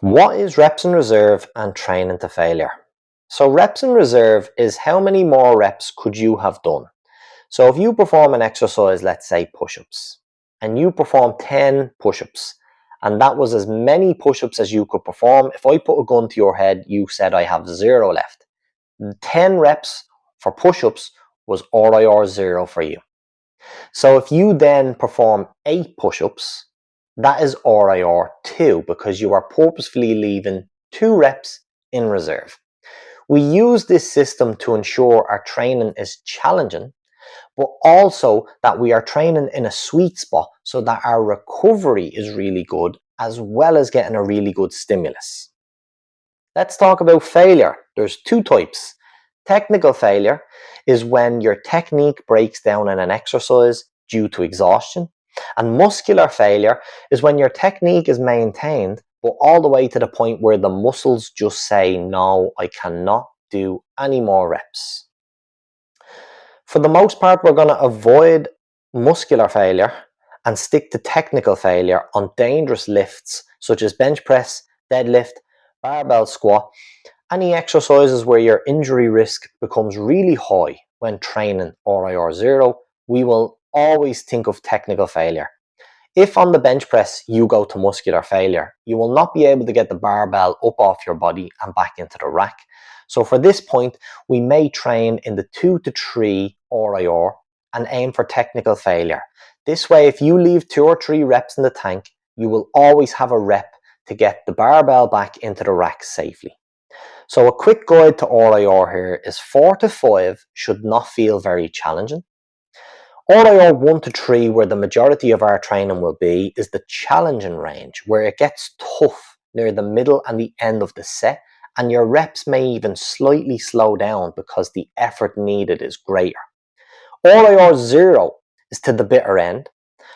What is reps in reserve and training to failure? So reps in reserve is how many more reps could you have done? So if you perform an exercise, let's say push-ups, and you perform 10 push-ups, and that was as many push-ups as you could perform. If I put a gun to your head, you said I have 0 left. 10 reps for push-ups was RIR 0 for you. So if you then perform 8 push-ups, that is RIR 2 because you are purposefully leaving 2 reps in reserve. We use this system to ensure our training is challenging, but also that we are training in a sweet spot so that our recovery is really good as well as getting a really good stimulus. Let's talk about failure. There's 2 types. Technical failure is when your technique breaks down in an exercise due to exhaustion. And muscular failure is when your technique is maintained, but all the way to the point where the muscles just say, no, I cannot do any more reps. For the most part, we're going to avoid muscular failure and stick to technical failure on dangerous lifts such as bench press, deadlift, barbell squat, any exercises where your injury risk becomes really high when training RIR 0, we will always think of technical failure. If on the bench press you go to muscular failure, you will not be able to get the barbell up off your body and back into the rack. So for this point, we may train in the 2 to 3 RIR and aim for technical failure. This way, if you leave 2 or 3 reps in the tank, you will always have a rep to get the barbell back into the rack safely. So a quick guide to RIR here is 4 to 5 should not feel very challenging. RIR 1 to 3, where the majority of our training will be, is the challenging range, where it gets tough near the middle and the end of the set, and your reps may even slightly slow down because the effort needed is greater. RIR 0 is to the bitter end,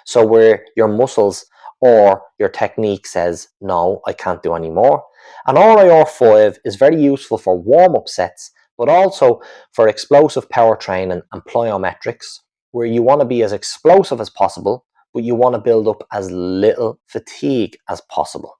so where your muscles or your technique says, no, I can't do any more. And RIR 5 is very useful for warm-up sets, but also for explosive power training and plyometrics, where you want to be as explosive as possible, but you want to build up as little fatigue as possible.